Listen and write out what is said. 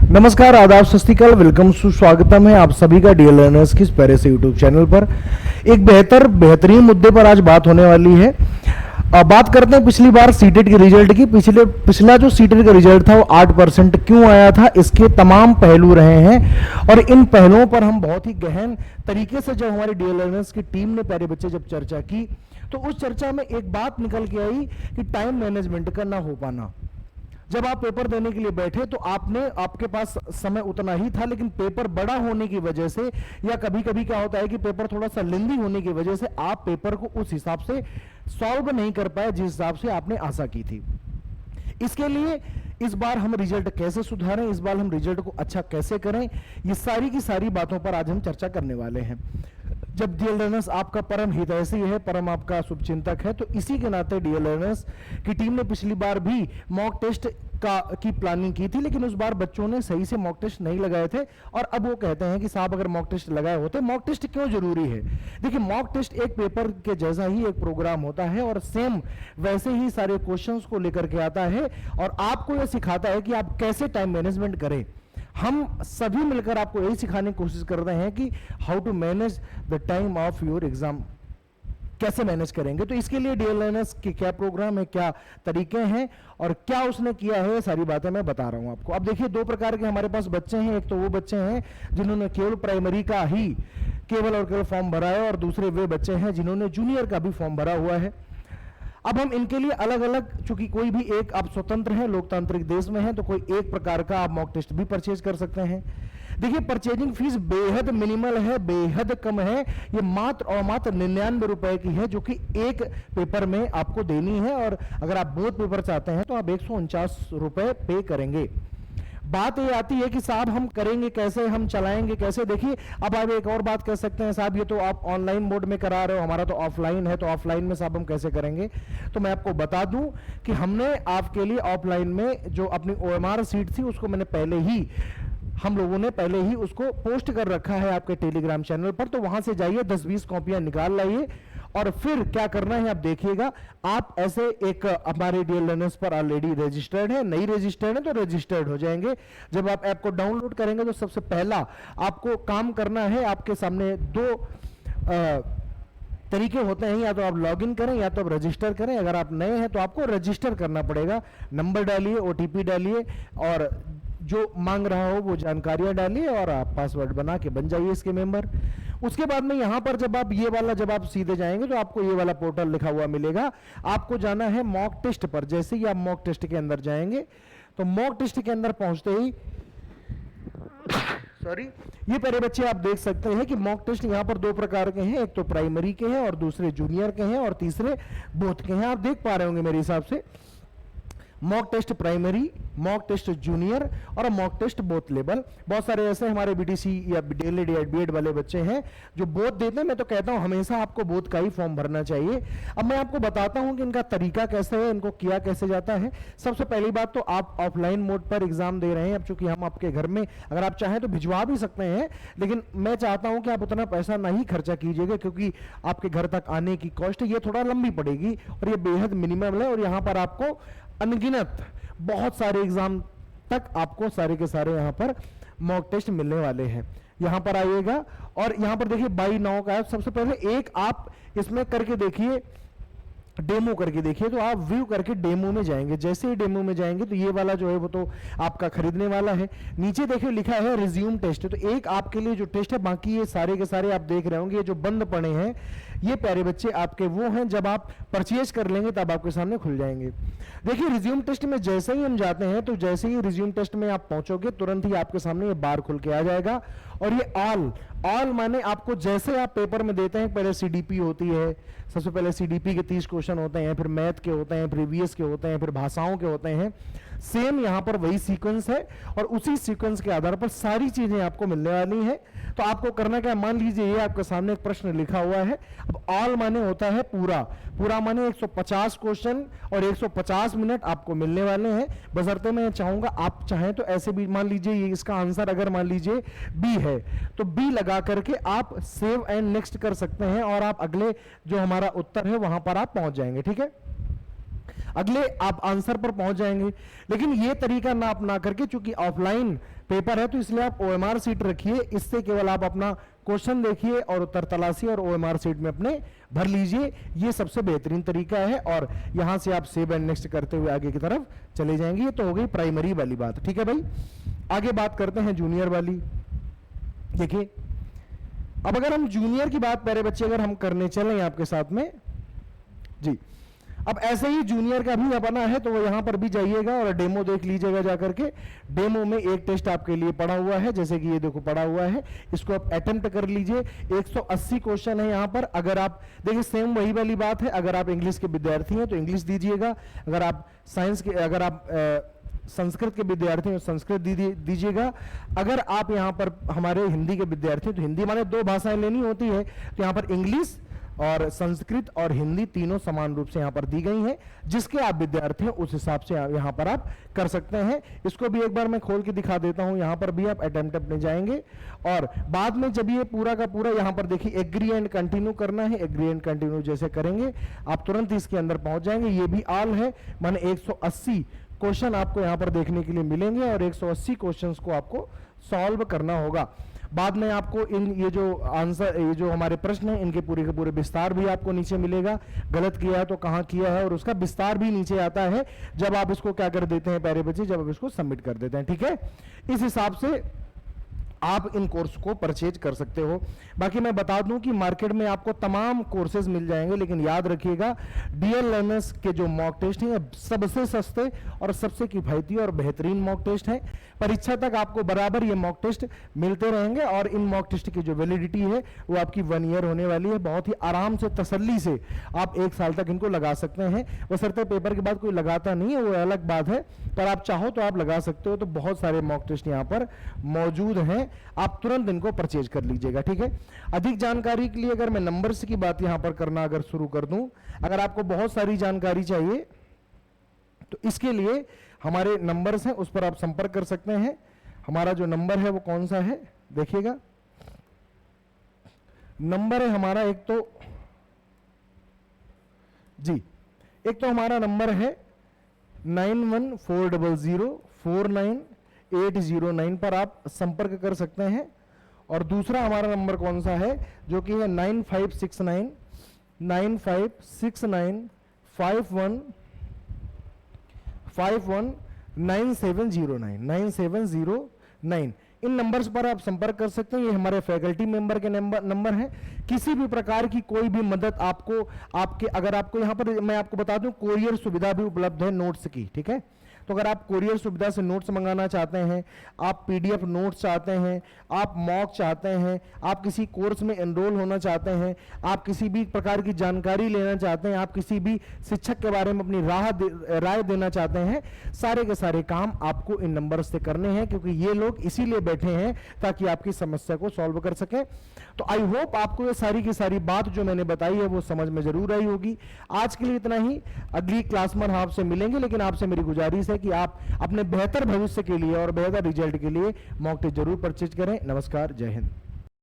नमस्कार, आदाब, सत श्री अकाल, वेलकम, सुस्वागतम है आप सभी का डियर लर्नर्स की पैरे से यूट्यूब चैनल पर। एक बेहतरीन मुद्दे पर आज बात होने वाली है। अब बात करते हैं पिछली बार सीटेट के रिजल्ट की। पिछला जो सीटेट का रिजल्ट था वो 8% क्यों आया था, इसके तमाम पहलू रहे हैं और इन पहलुओं पर हम बहुत ही गहन तरीके से जब हमारे डियर लर्नर्स की टीम ने प्यारे बच्चे जब चर्चा की तो उस चर्चा में एक बात निकल के आई कि टाइम मैनेजमेंट का ना हो पाना। जब आप पेपर देने के लिए बैठे तो आपके पास समय उतना ही था, लेकिन पेपर बड़ा होने की वजह से या कभी कभी क्या होता है कि पेपर थोड़ा सा लेंदी होने की वजह से आप पेपर को उस हिसाब से सॉल्व नहीं कर पाए जिस हिसाब से आपने आशा की थी। इसके लिए इस बार हम रिजल्ट कैसे सुधारें, इस बार हम रिजल्ट को अच्छा कैसे करें, ये सारी की सारी बातों पर आज हम चर्चा करने वाले हैं। जब डियर लर्नर्स आपका परम हितैषी है, परम आपका शुभचिंतक है, तो इसी के नाते डियर लर्नर्स की टीम ने पिछली बार भी मॉक टेस्ट की प्लानिंग की थी, लेकिन उस बार बच्चों ने सही से मॉक टेस्ट नहीं लगाए थे और अब वो कहते हैं कि साहब अगर मॉक टेस्ट लगाए होते। मॉक टेस्ट क्यों जरूरी है? देखिए, मॉक टेस्ट एक पेपर के जैसा ही एक प्रोग्राम होता है और सेम वैसे ही सारे क्वेश्चंस को लेकर के आता है और आपको यह सिखाता है कि आप कैसे टाइम मैनेजमेंट करें। हम सभी मिलकर आपको यही सिखाने की कोशिश कर रहे हैं कि how to manage the time of your exam, कैसे मैनेज करेंगे। तो इसके लिए डियर लर्नर्स की क्या प्रोग्राम है, क्या तरीके हैं और क्या उसने किया है, सारी बातें मैं बता रहा हूं आपको। अब देखिए, दो प्रकार के हमारे पास बच्चे हैं। एक तो वो बच्चे हैं जिन्होंने केवल प्राइमरी का ही केवल और केवल फॉर्म भरा है और दूसरे वे बच्चे हैं जिन्होंने जूनियर का भी फॉर्म भरा हुआ है। अब हम इनके लिए अलग अलग, चूंकि कोई भी एक आप स्वतंत्र है, लोकतांत्रिक देश में है, तो कोई एक प्रकार का आप मॉक टेस्ट भी परचेज कर सकते हैं। देखिए, परचेजिंग फीस बेहद मिनिमल है, बेहद कम है। ये मात्र और मात्र 99 रुपए की है, जो कि एक पेपर में आपको देनी है और अगर आप बोथ पेपर चाहते हैं तो आप 149 रुपए पे करेंगे। बात ये आती है कि साहब हम करेंगे कैसे, हम चलाएंगे कैसे। देखिए, अब आप एक और बात कह सकते हैं, साहब ये तो आप ऑनलाइन मोड में करा रहे हो, हमारा तो ऑफलाइन है, तो ऑफलाइन में साहब हम कैसे करेंगे। तो मैं आपको बता दूं कि हमने आपके लिए ऑफलाइन में जो अपनी OMR सीट थी उसको हम लोगों ने पहले ही उसको पोस्ट कर रखा है आपके टेलीग्राम चैनल पर। तो वहां से जाइए, 10-20 कॉपियां निकाल लाइए और फिर क्या करना है आप देखिएगा। आप ऐसे एक हमारे डियर लर्नर्स पर ऑलरेडी रजिस्टर्ड है, नहीं रजिस्टर्ड है तो रजिस्टर्ड हो जाएंगे। जब आप ऐप को डाउनलोड करेंगे तो सबसे पहला आपको काम करना है, आपके सामने दो तरीके होते हैं, या तो आप लॉगिन करें या तो आप रजिस्टर करें। अगर आप नए हैं तो आपको रजिस्टर करना पड़ेगा। नंबर डालिए, OTP डालिए और जो मांग रहा हो वो जानकारियां डालिए और आप पासवर्ड बना के बन जाइए इसके मेंबर। उसके बाद में यहां पर जब आप सीधे जाएंगे तो आपको ये वाला पोर्टल लिखा हुआ मिलेगा। आपको जाना है मॉक टेस्ट पर। जैसे ही आप मॉक टेस्ट के अंदर जाएंगे तो मॉक टेस्ट के अंदर पहुंचते ही ये प्यारे बच्चे आप देख सकते हैं कि मॉक टेस्ट यहां पर दो प्रकार के हैं, एक तो प्राइमरी के हैं और दूसरे जूनियर के हैं और तीसरे बोथ के हैं। आप देख पा रहे होंगे मेरे हिसाब से, mock test primary, mock test junior और मॉक टेस्ट बोथ लेवल। बहुत सारे ऐसे हमारे BTC या DLED या BEd वाले बच्चे हैं जो बोथ देते हैं। मैं तो कहता हूं हमेशा आपको बोथ का ही फॉर्म भरना चाहिए। अब मैं आपको बताता हूं कि इनका तरीका कैसे है, इनको किया कैसे जाता है। सबसे पहली बात तो आप ऑफलाइन मोड पर एग्जाम दे रहे हैं। अब चूंकि हम आपके घर में, अगर आप चाहें तो भिजवा भी सकते हैं, लेकिन मैं चाहता हूं कि आप उतना पैसा नहीं खर्चा कीजिएगा, क्योंकि आपके घर तक आने की कॉस्ट ये थोड़ा लंबी पड़ेगी और ये बेहद मिनिमम है। और यहां पर आपको अनगिनत बहुत सारे एग्जाम तक आपको सारे के सारे यहां पर मॉक टेस्ट मिलने वाले हैं। यहां पर आइएगा और यहां पर देखिए बाई नाउ का सबसे पहले एक आप इसमें करके देखिए, डेमो करके देखिए। तो आप व्यू करके डेमो में जाएंगे। जैसे ही डेमो में जाएंगे तो ये वाला जो है वो तो आपका खरीदने वाला है। नीचे देखिए लिखा है रिज्यूम टेस्ट, तो एक आपके लिए जो टेस्ट है, बाकी ये सारे के सारे आप देख रहे होंगे ये जो बंद पड़े हैं ये प्यारे बच्चे आपके वो हैं, जब आप परचेज कर लेंगे तब आपके सामने खुल जाएंगे। देखिए, रिज्यूम टेस्ट में जैसे ही हम जाते हैं तो जैसे ही रिज्यूम टेस्ट में आप पहुंचोगे तुरंत ही आपके सामने ये बार खुल के आ जाएगा और ये ऑल माने आपको जैसे आप पेपर में देते हैं, पहले CDP होती है, सबसे पहले CDP के 30 क्वेश्चन होते हैं, फिर मैथ के होते हैं, प्रीवियस के होते हैं, फिर भाषाओं के होते हैं। सेम यहां पर वही सीक्वेंस है और उसी सीक्वेंस के आधार पर सारी चीजें आपको मिलने वाली हैं। तो आपको करना क्या, मान लीजिए ये आपके सामने एक प्रश्न लिखा हुआ है। अब ऑल माने होता है पूरा माने 150 क्वेश्चन और 150 मिनट आपको मिलने वाले हैं। बशर्ते मैं चाहूंगा आप चाहें तो ऐसे भी, मान लीजिए ये इसका आंसर अगर मान लीजिए B है तो B लगा करके आप सेव एंड नेक्स्ट कर सकते हैं और आप अगले जो हमारा उत्तर है वहां पर आप पहुंच जाएंगे। ठीक है, अगले आप आंसर पर पहुंच जाएंगे। लेकिन ये तरीका ना अपना करके, चूंकि ऑफलाइन पेपर है तो इसलिए आप ओएमआर सीट रखिए, इससे केवल आप अपना क्वेश्चन देखिए और उत्तर तलाशिए और ओएमआर सीट में अपने भर लीजिए। ये सबसे बेहतरीन तरीका है और यहां से आप सेव एंड नेक्स्ट करते हुए आगे की तरफ चले जाएंगे। ये तो हो गई प्राइमरी वाली बात, ठीक है भाई। आगे बात करते हैं जूनियर वाली। देखिए, अब अगर हम जूनियर की बात प्यारे बच्चे अगर हम करने चलें आपके साथ में जी, अब ऐसे ही जूनियर का भी अपना है तो वो यहां पर भी जाइएगा और डेमो देख लीजिएगा जाकर के। डेमो में एक टेस्ट आपके लिए पड़ा हुआ है, जैसे कि ये देखो पड़ा हुआ है, इसको आप अटेम्प्ट कर लीजिए। 180 क्वेश्चन है यहां पर। अगर आप देखिए सेम वही वाली बात है, अगर आप इंग्लिश के विद्यार्थी हैं तो इंग्लिश दीजिएगा, अगर आप साइंस के, अगर आप संस्कृत के विद्यार्थी हैं संस्कृत दीजिएगा, अगर आप यहां पर हमारे हिंदी के विद्यार्थी हैं तो हिंदी, माने 2 भाषाएं लेनी होती है तो यहां पर इंग्लिश और संस्कृत और हिंदी तीनों समान रूप से यहां पर दी गई हैं। जिसके आप विद्यार्थी हैं उस हिसाब से यहां पर आप कर सकते हैं। इसको भी एक बार मैं खोल के दिखा देता हूं। यहां पर भी आप अटेम्प्ट अपने जाएंगे और बाद में जब ये पूरा का पूरा यहां पर देखिए एग्री एंड कंटिन्यू करना है, एग्री एंड कंटिन्यू जैसे करेंगे आप तुरंत इसके अंदर पहुंच जाएंगे। ये भी ऑल है, माने 180 क्वेश्चन आपको यहां पर देखने के लिए मिलेंगे और 180 क्वेश्चंस को आपको सॉल्व करना होगा। बाद में आपको इन ये जो आंसर, ये जो हमारे प्रश्न हैं इनके पूरे के पूरे विस्तार भी आपको नीचे मिलेगा। गलत किया है तो कहां किया है और उसका विस्तार भी नीचे आता है जब आप इसको क्या कर देते हैं प्यारे बच्चे, जब आप इसको सबमिट कर देते हैं, ठीक है। इस हिसाब से आप इन कोर्स को परचेज कर सकते हो। बाकी मैं बता दूं कि मार्केट में आपको तमाम कोर्सेज मिल जाएंगे, लेकिन याद रखिएगा डीएल लर्नर्स के जो मॉक टेस्ट हैं सबसे सस्ते और सबसे किफायती और बेहतरीन मॉक टेस्ट हैं। परीक्षा तक आपको बराबर ये मॉक टेस्ट मिलते रहेंगे और इन मॉक टेस्ट की जो वैलिडिटी है वो आपकी 1 ईयर होने वाली है। बहुत ही आराम से, तसल्ली से आप 1 साल तक इनको लगा सकते हैं। बशर्ते पेपर के बाद कोई लगाता नहीं है, वो अलग बात है, पर आप चाहो तो आप लगा सकते हो। तो बहुत सारे मॉक टेस्ट यहाँ पर मौजूद हैं, आप तुरंत इनको परचेज कर लीजिएगा, ठीक है। अधिक जानकारी के लिए अगर मैं नंबर्स की बात यहां पर करना अगर शुरू कर दूं, अगर आपको बहुत सारी जानकारी चाहिए तो इसके लिए हमारे नंबर्स हैं, उस पर आप संपर्क कर सकते हैं। हमारा जो नंबर है वो कौन सा है देखिएगा। नंबर है हमारा एक तो जी, एक तो हमारा नंबर है 9140049809 पर आप संपर्क कर सकते हैं। और दूसरा हमारा नंबर कौन सा है, जो कि है 9569519709। इन नंबर्स पर आप संपर्क कर सकते हैं। ये हमारे फैकल्टी मेंबर के नंबर हैं। किसी भी प्रकार की कोई भी मदद आपको, आपके अगर आपको यहाँ पर मैं आपको बता दूं कोरियर सुविधा भी उपलब्ध है नोट्स की, ठीक है। तो अगर आप कोरियर सुविधा से नोट्स मंगाना चाहते हैं, आप पीडीएफ नोट्स चाहते हैं, आप मॉक चाहते हैं, आप किसी कोर्स में एनरोल होना चाहते हैं, आप किसी भी प्रकार की जानकारी लेना चाहते हैं, आप किसी भी शिक्षक के बारे में अपनी राय देना चाहते हैं, सारे के सारे काम आपको इन नंबर से करने हैं, क्योंकि ये लोग इसीलिए बैठे हैं ताकि आपकी समस्या को सॉल्व कर सकें। तो आई होप आपको ये सारी की सारी बात जो मैंने बताई है वो समझ में जरूर आई होगी। आज के लिए इतना ही, अगली क्लास में आपसे मिलेंगे, लेकिन आपसे मेरी गुजारिश है कि आप अपने बेहतर भविष्य के लिए और बेहतर रिजल्ट के लिए मॉक टेस्ट जरूर परचेज करें। नमस्कार, जय हिंद।